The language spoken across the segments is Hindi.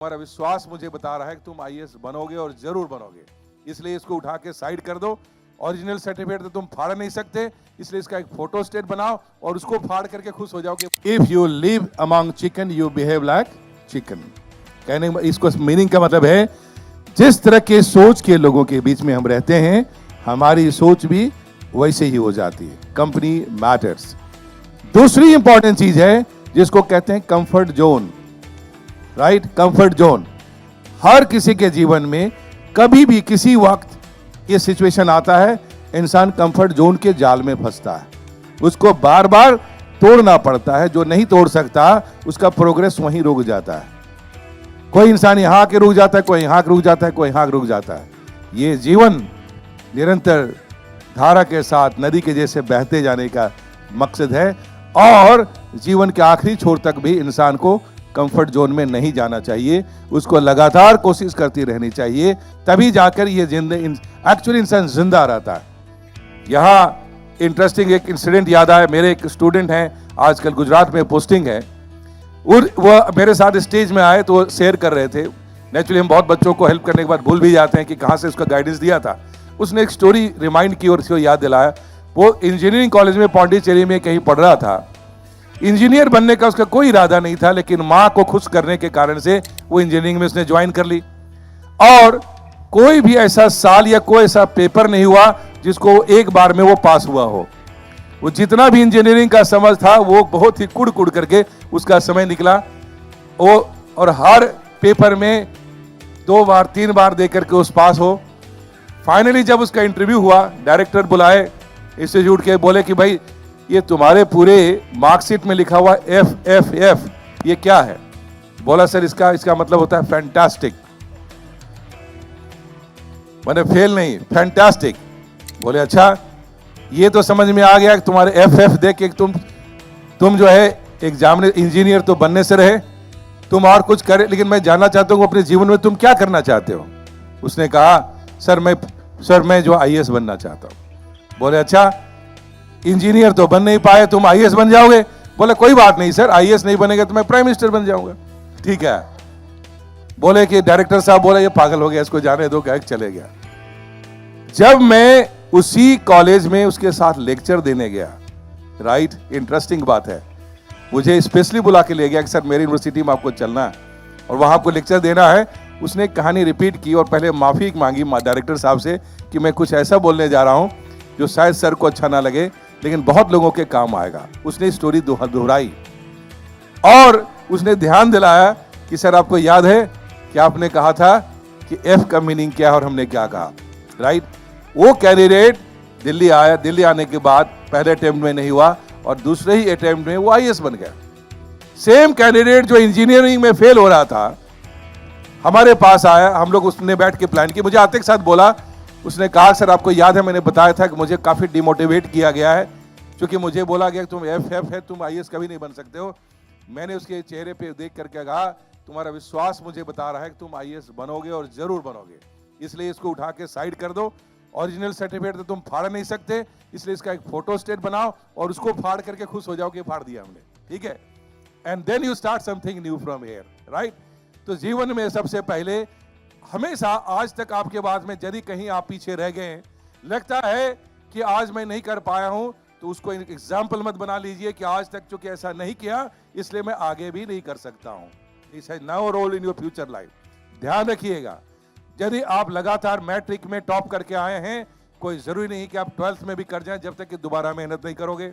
हमारा विश्वास मुझे बता रहा है कि तुम आईएएस बनोगे और जरूर बनोगे, इसलिए इसको उठा के साइड कर दो। ओरिजिनल सर्टिफिकेट तो तुम फाड़ नहीं सकते, इसलिए इसका एक फोटो स्टेट बनाओ और उसको फाड़ करके खुश हो जाओ कि if you live among chicken you behave like chicken. कहने इसको मीनिंग का मतलब है जिस तरह के सोच के लोगों के बीच में हम रहते हैं हमारी सोच भी वैसे ही हो जाती है। Company matters. दूसरी इंपॉर्टेंट चीज है जिसको कहते हैं comfort zone, right. Comfort zone हर किसी के जीवन में कभी भी किसी वक्त ये सिचुएशन आता है, इंसान कंफर्ट जोन के जाल में फंसता है, उसको बार बार तोड़ना पड़ता है। जो नहीं तोड़ सकता उसका प्रोग्रेस वहीं रुक जाता है। कोई इंसान यहां के रुक जाता है, कोई यहां रुक जाता है, कोई यहां रुक जाता है। ये जीवन निरंतर धारा के साथ नदी के जैसे बहते जाने का मकसद है और जीवन के आखिरी छोर तक भी इंसान को कंफर्ट जोन में नहीं जाना चाहिए, उसको लगातार कोशिश करती रहनी चाहिए, तभी जाकर ये एक्चुअली इंसान जिंदा रहता है। यहाँ इंटरेस्टिंग एक इंसिडेंट याद आया। मेरे एक स्टूडेंट हैं, आजकल गुजरात में पोस्टिंग है, और वो मेरे साथ स्टेज में आए तो वो शेयर कर रहे थे। नेचुरली हम बहुत बच्चों को हेल्प करने के बाद भूल भी जाते हैं कि कहाँ से उसका गाइडेंस दिया था। उसने एक स्टोरी रिमाइंड की और उसको याद दिलाया। वो इंजीनियरिंग कॉलेज में पौंडीचेरी में कहीं पढ़ रहा था। इंजीनियर बनने का उसका कोई इरादा नहीं था, लेकिन माँ को खुश करने के कारण से वो इंजीनियरिंग में उसने ज्वाइन कर ली। और कोई भी ऐसा साल या कोई ऐसा पेपर नहीं हुआ जिसको एक बार में वो पास हुआ हो। वो जितना भी इंजीनियरिंग का समझ था वो बहुत ही कुड़ कुड़ करके उसका समय निकला। वो और हर पेपर में 2 बार 3 बार दे करके उस पास हो। फाइनली जब उसका इंटरव्यू हुआ, डायरेक्टर बुलाए इंस्टीट्यूट के, बोले कि भाई ये तुम्हारे पूरे मार्कशीट में लिखा हुआ FFF ये क्या है? बोला सर इसका मतलब होता है फैंटास्टिक। मैंने फेल नहीं, फैंटास्टिक। बोले अच्छा, ये तो समझ में आ गया कि तुम्हारे FF देख के तुम जो है एग्जाम इंजीनियर तो बनने से रहे, तुम और कुछ करे, लेकिन मैं जानना चाहता हूँ अपने जीवन में तुम क्या करना चाहते हो? उसने कहा सर मैं जो आईएएस बनना चाहता हूँ। बोले अच्छा, इंजीनियर तो बन नहीं पाए, तुम आईएएस बन जाओगे? बोले कोई बात नहीं सर, आईएएस नहीं बनेगा तो मैं प्राइम मिनिस्टर बन जाऊंगा। ठीक है। बोले कि डायरेक्टर साहब बोले ये पागल हो गया, इसको जाने दो, क्या चले गया। जब मैं उसी कॉलेज में उसके साथ लेक्चर देने गया, राइट, इंटरेस्टिंग बात है, मुझे स्पेशली बुला के ले गया कि सर मेरी यूनिवर्सिटी में आपको चलना है और वहां आपको लेक्चर देना है। उसने कहानी रिपीट की और पहले माफी मांगी डायरेक्टर साहब से कि मैं कुछ ऐसा बोलने जा रहा हूं जो शायद सर को अच्छा ना लगे, लेकिन बहुत लोगों के काम आएगा। उसने स्टोरी दोहराई और उसने ध्यान दिलाया कि सर आपको याद है कि आपने कहा था कि F का मीनिंग क्या है और हमने क्या कहा, राइट। वो कैंडिडेट दिल्ली आया। दिल्ली आने के बाद पहले अटेम्प्ट में नहीं हुआ और दूसरे ही अटेम्प्ट में वो आईएएस बन गया। सेम कैंडिडेट जो इंजीनियरिंग में फेल हो रहा था हमारे पास आया। हम लोग उसने बैठ के प्लान किया। मुझे आते के साथ बोला, उसने कहा सर आपको याद है मैंने बताया था कि मुझे काफी डिमोटिवेट किया गया है, क्योंकि मुझे बोला गया कि तुम FF है, तुम आईएएस कभी नहीं बन सकते हो। मैंने उसके चेहरे पे देख करके कहा तुम्हारा विश्वास मुझे बता रहा है कि तुम आईएएस बनोगे और जरूर बनोगे, इसलिए इसको उठा के साइड कर दो। ओरिजिनल सर्टिफिकेट तो तुम फाड़ नहीं सकते, इसलिए इसका एक फोटो स्टेट बनाओ और उसको फाड़ करके खुश हो जाओ कि फाड़ दिया हमने, ठीक है। And then you start something new from here, right. तो जीवन में सबसे पहले हमेशा आज तक आपके बाद में यदि कहीं आप पीछे रह गए, लगता है कि आज मैं नहीं कर पाया हूं, तो उसको एग्जाम्पल मत बना लीजिए कि आज तक चूंकि ऐसा नहीं किया इसलिए मैं आगे भी नहीं कर सकता हूं। This has no role in your future life. ध्यान रखिएगा, यदि आप लगातार मैट्रिक में टॉप करके आए हैं, कोई जरूरी नहीं कि आप 12th में भी कर जाएं जब तक कि दोबारा मेहनत नहीं करोगे।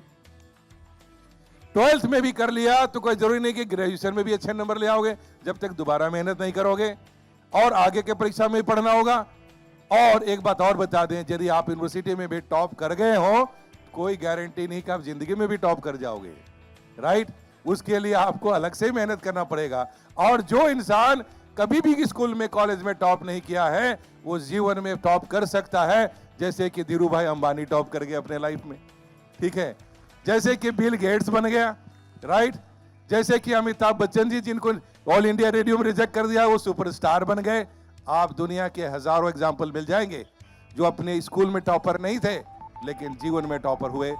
12th में भी कर लिया तो कोई जरूरी नहीं कि ग्रेजुएशन में भी अच्छे नंबर ले आओगे जब तक दोबारा मेहनत नहीं करोगे, और आगे के परीक्षा में पढ़ना होगा। और एक बात और बता दें, यदि आप यूनिवर्सिटी में भी टॉप कर गए हो, कोई गारंटी नहीं कि आप जिंदगी में भी टॉप कर जाओगे, राइट। उसके लिए आपको अलग से मेहनत करना पड़ेगा। और जो इंसान कभी भी स्कूल में कॉलेज में टॉप नहीं किया है वो जीवन में टॉप कर सकता है, जैसे कि धीरू भाई अंबानी टॉप कर गए अपने लाइफ में, ठीक है। जैसे कि बिल गेट्स बन गया, राइट। जैसे कि अमिताभ बच्चन जी, जिनको ऑल इंडिया रेडियो में रिजेक्ट कर दिया, वो सुपरस्टार बन गए। आप दुनिया के हजारों एग्जाम्पल मिल जाएंगे जो अपने स्कूल में टॉपर नहीं थे लेकिन जीवन में टॉपर हुए।